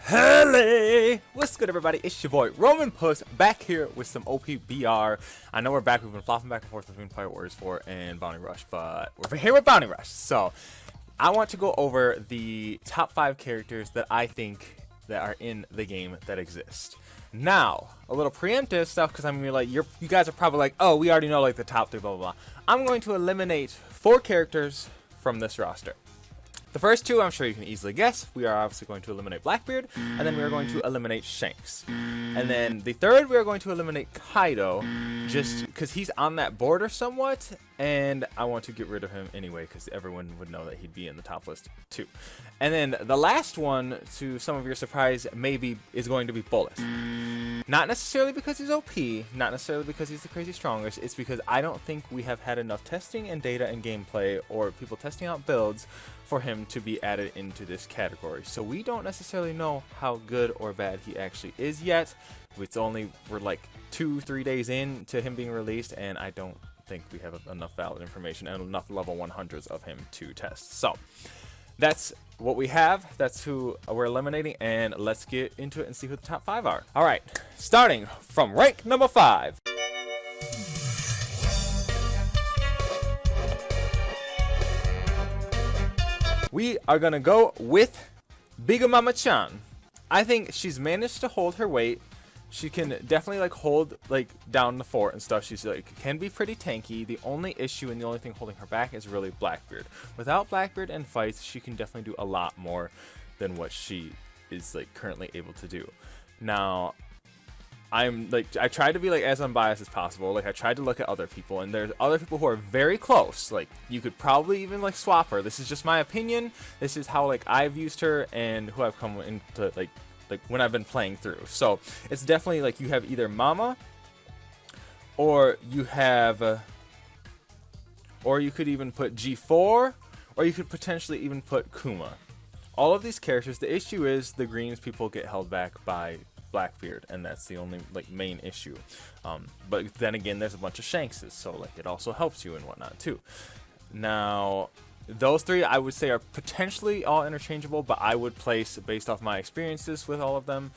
Hello! What's good, everybody? It's your boy Roman Puss back here with some OPBR. I know we're back. We've been flopping back and forth between Pirate Warriors 4 and Bounty Rush, but we're here with Bounty Rush. So I want to go over the top 5 characters that I think that are in the game that exist. Now, a little preemptive stuff, because I'm gonna be like, you guys are probably like, oh, we already know like the top 3, blah blah blah. I'm going to eliminate 4 characters from this roster. The first 2, I'm sure you can easily guess. We are obviously going to eliminate Blackbeard, and then we are going to eliminate Shanks. And then the third, we are going to eliminate Kaido, just because he's on that border somewhat, and I want to get rid of him anyway, because everyone would know that he'd be in the top list too. And then the last one, to some of your surprise, maybe is going to be Bullet. Not necessarily because he's OP, not necessarily because he's the crazy strongest, it's because I don't think we have had enough testing and data and gameplay, or people testing out builds, for him to be added into this category. So we don't necessarily know how good or bad he actually is yet. We're like 2-3 days in to him being released, and I don't think we have enough valid information and enough level 100s of him to test. So that's what we have. That's who we're eliminating, and let's get into it and see who the top 5 are. All right, starting from rank number 5. We are gonna go with Big Mama-chan. I think she's managed to hold her weight. She can definitely like hold like down the fort and stuff. She's like can be pretty tanky. The only issue and the only thing holding her back is really Blackbeard. Without Blackbeard and fights, she can definitely do a lot more than what she is like currently able to do. Now, I tried to be like as unbiased as possible. Like I tried to look at other people, and there's other people who are very close. Like you could probably even like swap her. This is just my opinion. This is how like I've used her and who I've come into like when I've been playing through. So it's definitely like you have either Momma, or you have, or you could even put G4, or you could potentially even put Kuma. All of these characters. The issue is the greens people get held back by Blackbeard, and that's the only like main issue. But then again, there's a bunch of Shankses, so like it also helps you and whatnot too. Now, those 3 I would say are potentially all interchangeable, but I would place, based off my experiences with all of them,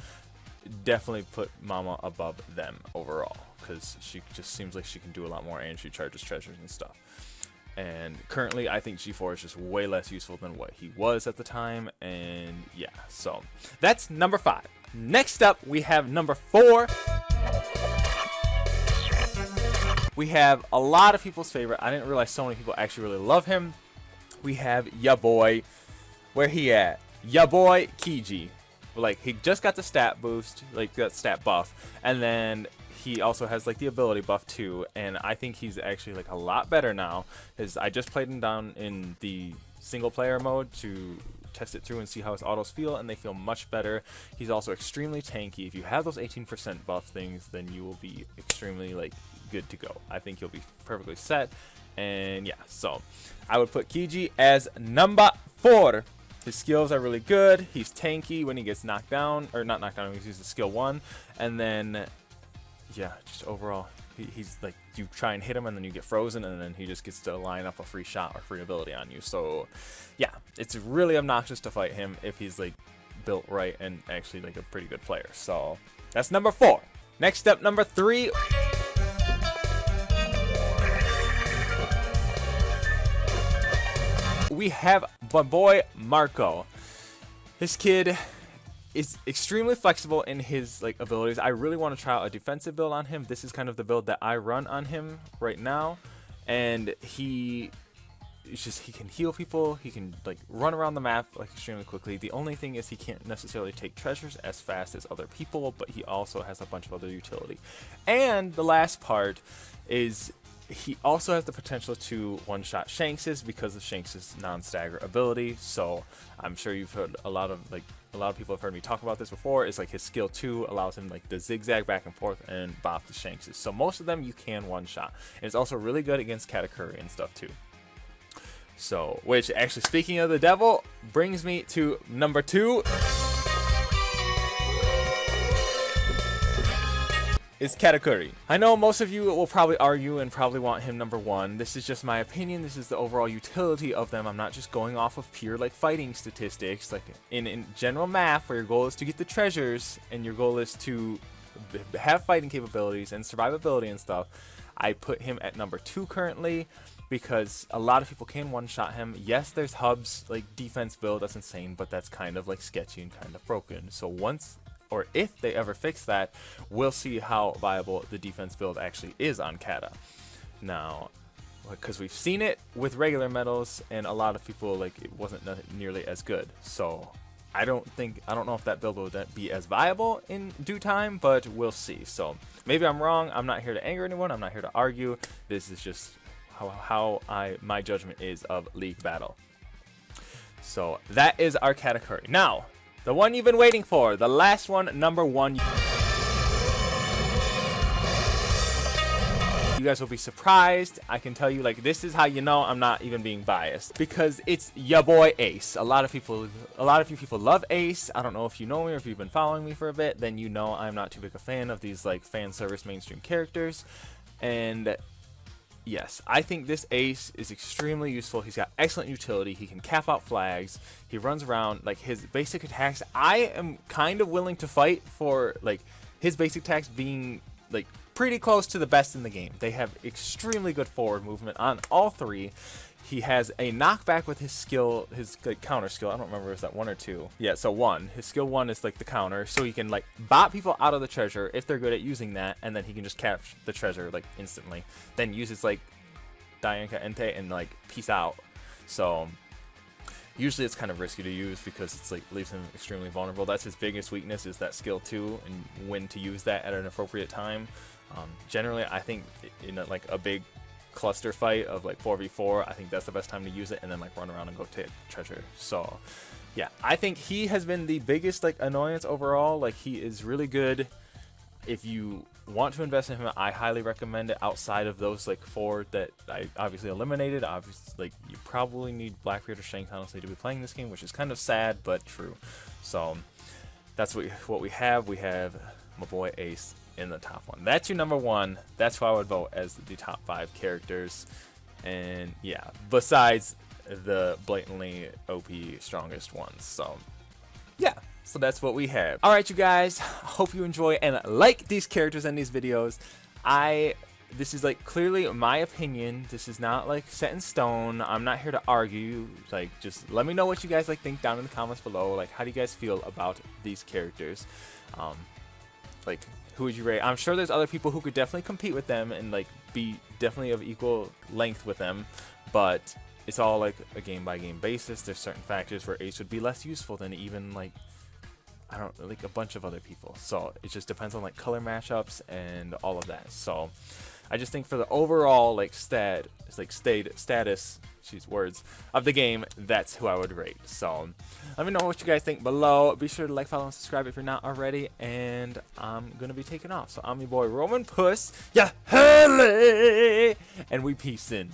definitely put Momma above them overall, because she just seems like she can do a lot more, and she charges treasures and stuff. And currently, I think G4 is just way less useful than what he was at the time, and yeah, so that's number 5. Next up, we have number 4. We have a lot of people's favorite. I didn't realize so many people actually really love him. We have ya boy. Where he at? Ya boy Qiji. Like, he just got the stat boost, like that stat buff, and then he also has like the ability buff too, and I think he's actually like a lot better now. I just played him down in the single player mode to test it through and see how his autos feel, and they feel much better. He's also extremely tanky. If you have those 18% buff things, then you will be extremely like good to go. I think you'll be perfectly set, and yeah, so I would put Qiji as number 4. His skills are really good. He's tanky when he gets knocked down, or not knocked down, he uses skill 1, and then yeah, just overall he's like, you try and hit him and then you get frozen, and then he just gets to line up a free shot or free ability on you. So yeah, it's really obnoxious to fight him if he's like built right and actually like a pretty good player. So that's number 4. Next up, number 3. We have my boy Marco. This kid is extremely flexible in his like abilities. I really want to try out a defensive build on him. This is kind of the build that I run on him right now, and he can heal people. He can like run around the map like extremely quickly. The only thing is he can't necessarily take treasures as fast as other people, but he also has a bunch of other utility. And the last part is he also has the potential to one-shot Shanks's because of Shanks's non-stagger ability. So I'm sure you've heard a lot of people have heard me talk about this before. Is like his skill 2 allows him like to zigzag back and forth and bop the Shanks's. So most of them you can one-shot. And it's also really good against Katakuri and stuff too. So, which actually, speaking of the devil, brings me to number 2. is Katakuri. I know most of you will probably argue and probably want him number 1. This is just my opinion. This is the overall utility of them. I'm not just going off of pure like fighting statistics. Like in general math, where your goal is to get the treasures and your goal is to have fighting capabilities and survivability and stuff, I put him at number 2 currently, because a lot of people can one-shot him. Yes, there's hubs like defense build, that's insane, but that's kind of like sketchy and kind of broken. So once, or if they ever fix that, we'll see how viable the defense build actually is on Kata. Now, because we've seen it with regular medals, and a lot of people, like, it wasn't nearly as good. So I don't know if that build will be as viable in due time, but we'll see. So maybe I'm wrong. I'm not here to anger anyone. I'm not here to argue. This is just how my judgment is of League Battle. So that is our Katakuri. Now, the one you've been waiting for, the last one, number 1. You guys will be surprised. I can tell you, like, this is how you know I'm not even being biased, because it's ya boy Ace. A lot of you people love Ace. I don't know if you know me or if you've been following me for a bit, then you know I'm not too big a fan of these like fan service mainstream characters. And yes, I think this Ace is extremely useful. He's got excellent utility. He can cap out flags. He runs around. Like, his basic attacks, I am kind of willing to fight for like his basic attacks being like pretty close to the best in the game. They have extremely good forward movement on all 3. He has a knockback with his skill, his like, counter skill. I don't remember if that 1 or 2. Yeah, so 1. His skill 1 is like the counter, so he can like bot people out of the treasure if they're good at using that, and then he can just capture the treasure like instantly. Then uses like Dayanka Ente and like peace out. So usually it's kind of risky to use because it's like leaves him extremely vulnerable. That's his biggest weakness, is that skill 2 and when to use that at an appropriate time. Generally, I think in like a big cluster fight of like 4v4, I think that's the best time to use it, and then like run around and go take treasure. So yeah, I think he has been the biggest like annoyance overall. Like, he is really good. If you want to invest in him, I highly recommend it. Outside of those like 4 that I obviously eliminated, obviously like you probably need Blackbeard or Shanks honestly to be playing this game, which is kind of sad but true. So that's what we have. We have my boy Ace in the top 1. That's your number 1. That's who I would vote as the top 5 characters. And yeah, besides the blatantly OP strongest ones. So yeah, so that's what we have. Alright, you guys, hope you enjoy and like these characters and these videos. This is like clearly my opinion. This is not like set in stone. I'm not here to argue. Like, just let me know what you guys like think down in the comments below. Like, how do you guys feel about these characters? Like, who would you rate? I'm sure there's other people who could definitely compete with them and like be definitely of equal length with them, but it's all like a game by game basis. There's certain factors where Ace would be less useful than even like, I don't like a bunch of other people. So it just depends on like color matchups and all of that. So I just think for the overall like status, words of the game, that's who I would rate. So let me know what you guys think below. Be sure to like, follow, and subscribe if you're not already. And I'm gonna be taking off. So I'm your boy Roman Puss. Yeah, and we peace in.